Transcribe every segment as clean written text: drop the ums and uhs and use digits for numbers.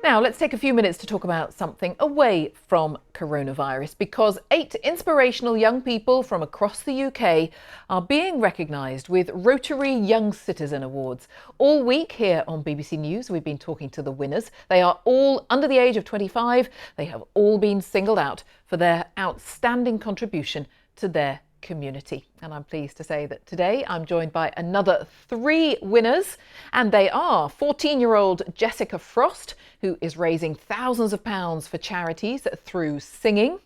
Now, let's take a few minutes to talk about something away from coronavirus, because 8 inspirational young people from across the UK are being recognised with Rotary Young Citizen Awards. All week here on BBC News, we've been talking to the winners. They are all under the age of 25. They have all been singled out for their outstanding contribution to their community. And I'm pleased to say that today I'm joined by another 3 winners, and they are 14-year-old Jessica Frost, who is raising thousands of pounds for charities through singing.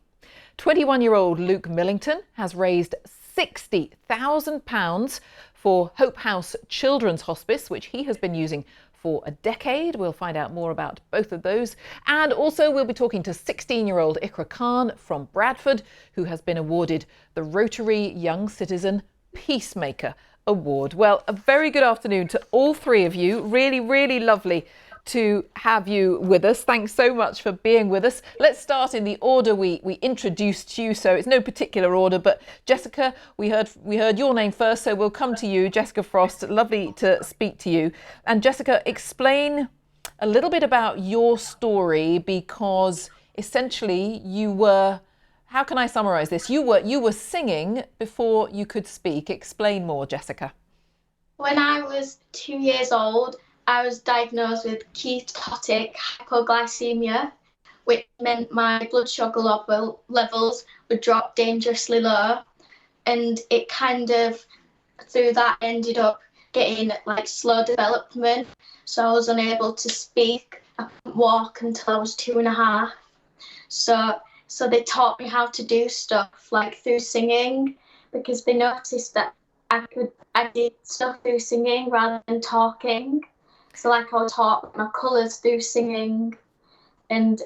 21-year-old Luke Millington has raised £60,000 for Hope House Children's Hospice, which he has been using for a decade. We'll find out more about both of those. And also we'll be talking to 16-year-old Ikra Khan from Bradford, who has been awarded the Rotary Young Citizen Peacemaker Award. Well, a very good afternoon to all 3 of you. Really, really lovely to have you with us. Thanks so much for being with us. Let's start in the order we introduced you, so it's no particular order, but Jessica, we heard your name first, so we'll come to you. Jessica Frost, lovely to speak to you. And Jessica, explain a little bit about your story, because essentially you were, how can I summarize this? You were singing before you could speak. Explain more, Jessica. When I was 2 years old, I was diagnosed with ketotic hypoglycemia, which meant my blood sugar levels would drop dangerously low. And it kind of, through that, ended up getting like slow development. So I was unable to speak. I couldn't walk until I was 2.5. So they taught me how to do stuff like through singing, because they noticed that I did stuff through singing rather than talking. So like I was taught my colours through singing, and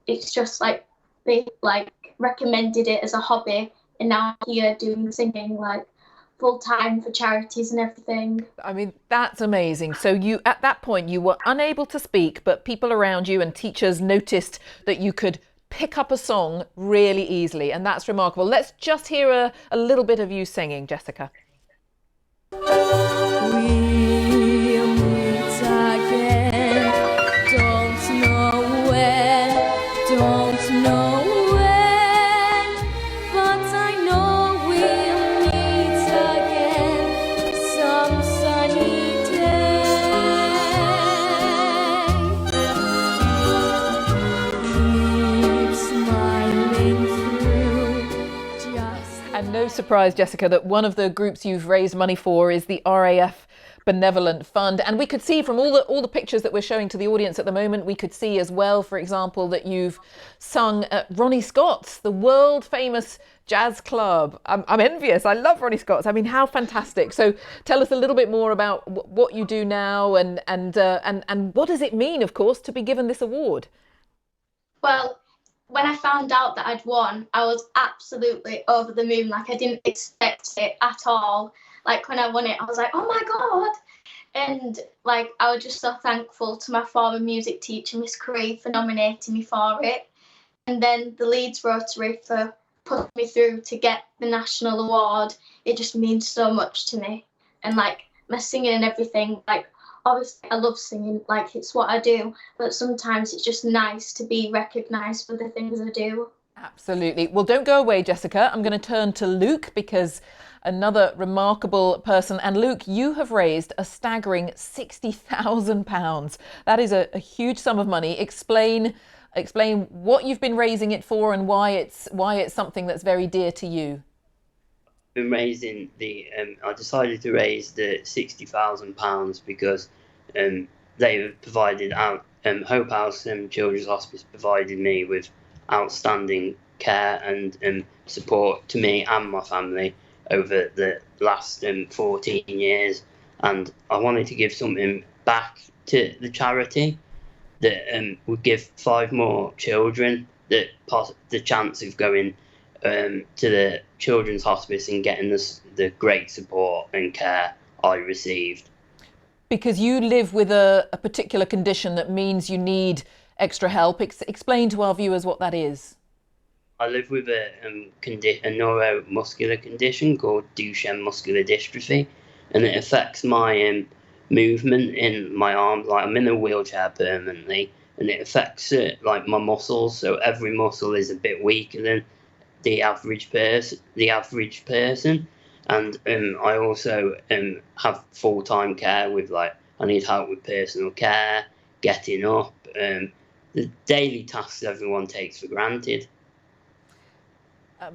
it's just like they like recommended it as a hobby, and now I'm here doing singing like full time for charities and everything. I mean, that's amazing. So you, at that point, you were unable to speak, but people around you and teachers noticed that you could pick up a song really easily, and that's remarkable. Let's just hear a little bit of you singing, Jessica. And no surprise, Jessica, that one of the groups you've raised money for is the RAF Benevolent Fund. And we could see from all the pictures that we're showing to the audience at the moment, we could see as well, for example, that you've sung at Ronnie Scott's, the world famous jazz club. I'm envious. I love Ronnie Scott's. I mean, how fantastic. So tell us a little bit more about what you do now, and what does it mean, of course, to be given this award? Well, when I found out that I'd won, I was absolutely over the moon. Like, I didn't expect it at all. Like, when I won it, I was like, oh my God. And like, I was just so thankful to my former music teacher, Miss Curry, for nominating me for it. And then the Leeds Rotary for putting me through to get the national award. It just means so much to me. And like, my singing and everything, like, obviously I love singing, like it's what I do, but sometimes it's just nice to be recognised for the things I do. Absolutely. Well, don't go away, Jessica. I'm going to turn to Luke, because another remarkable person. And Luke, you have raised a staggering £60,000. That is a huge sum of money. Explain what you've been raising it for, and why it's something that's very dear to you. Been raising I decided to raise the £60,000 because they have provided out Hope House Children's Hospice provided me with outstanding care and support to me and my family over the last 14 years, and I wanted to give something back to the charity that would give 5 more children the chance of going to the children's hospice and getting the great support and care I received. Because you live with a particular condition that means you need extra help. Explain to our viewers what that is. I live with a neuromuscular condition called Duchenne muscular dystrophy, and it affects my movement in my arms. Like, I'm in a wheelchair permanently, and it affects like my muscles. So every muscle is a bit weaker than the average person. And I also have full-time care with, like, I need help with personal care, getting up, the daily tasks everyone takes for granted.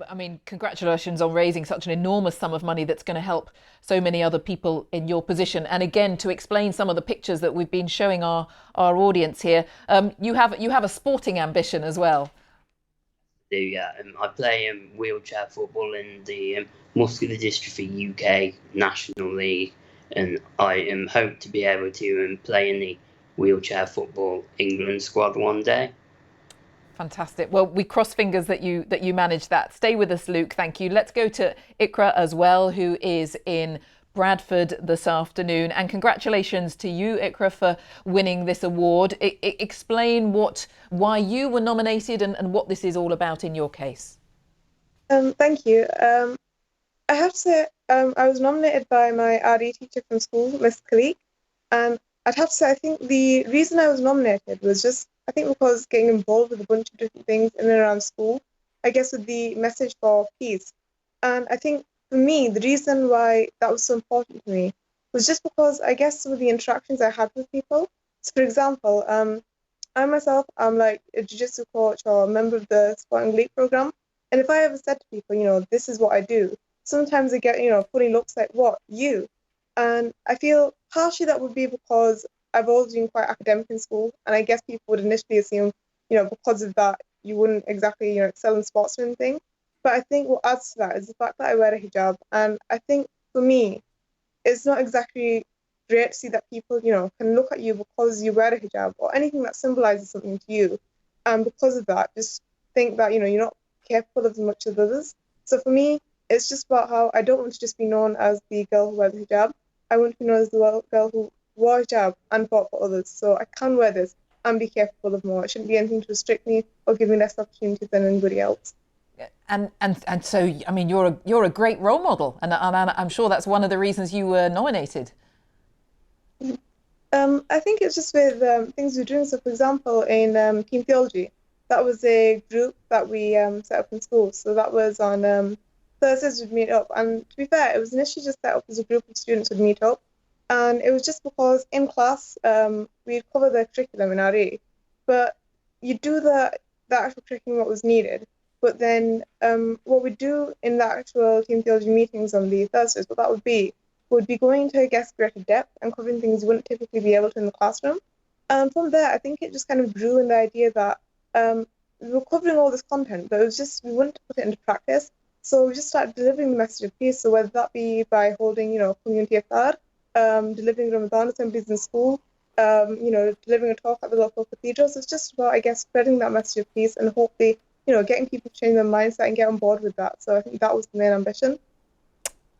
I mean, congratulations on raising such an enormous sum of money that's going to help so many other people in your position. And again, to explain some of the pictures that we've been showing our audience here, you have a sporting ambition as well. Yeah, I play wheelchair football in the Muscular Dystrophy UK National League, and I hope to be able to play in the wheelchair football England squad one day. Fantastic. Well, we cross fingers that you manage that. Stay with us, Luke. Thank you. Let's go to Ikra as well, who is in Bradford this afternoon. And congratulations to you, Ikra, for winning this award. Explain why you were nominated and what this is all about in your case. Thank you. I have to say, I was nominated by my RE teacher from school, Miss Khalik, and I'd have to say, I think the reason I was nominated was just, I think because getting involved with a bunch of different things in and around school, I guess with the message for peace. And I think for me, the reason why that was so important to me was just because I guess with the interactions I had with people. So for example, I myself, I'm like a jiu-jitsu coach or a member of the sporting elite program. And if I ever said to people, this is what I do, sometimes they get, funny looks like, what, you? And I feel partially that would be because I've always been quite academic in school. And I guess people would initially assume, because of that, you wouldn't exactly, excel in sports or anything. But I think what adds to that is the fact that I wear a hijab. And I think for me, it's not exactly great to see that people, can look at you because you wear a hijab or anything that symbolizes something to you. And because of that, just think that, you're not capable of as much as others. So for me, it's just about how I don't want to just be known as the girl who wears a hijab. I want to be known as the girl who wore a hijab and fought for others. So I can wear this and be capable of more. It shouldn't be anything to restrict me or give me less opportunities than anybody else. And so, I mean, you're a great role model, and I'm sure that's one of the reasons you were nominated. I think it's just with things we're doing. So, for example, in Team Theology, that was a group that we set up in school. So that was on Thursdays we'd meet up. And to be fair, it was initially just set up as a group of students would meet up. And it was just because in class, we'd cover the curriculum in RE, but you do the actual curriculum what was needed. But then what we do in the actual Team Theology meetings on the Thursdays, what that would be going into, I guess, greater depth and covering things you wouldn't typically be able to in the classroom. And from there, I think it just kind of grew in the idea that we were covering all this content, but it was just, we wanted to put it into practice. So we just started delivering the message of peace. So whether that be by holding, community iftar, delivering Ramadan assemblies in school, delivering a talk at the local cathedrals, it's just about, I guess, spreading that message of peace and hopefully, getting people to change their mindset and get on board with that. So I think that was the main ambition.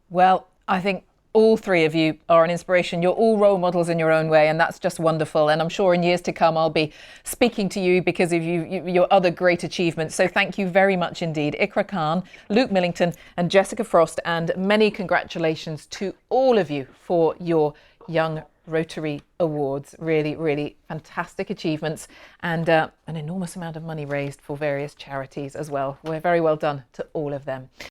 Well, I think all three of you are an inspiration. You're all role models in your own way, and that's just wonderful. And I'm sure in years to come, I'll be speaking to you because of your other great achievements. So thank you very much indeed. Ikra Khan, Luke Millington and Jessica Frost, and many congratulations to all of you for your Young Rotary Awards. Really, really fantastic achievements, and an enormous amount of money raised for various charities as well. We're very well done to all of them.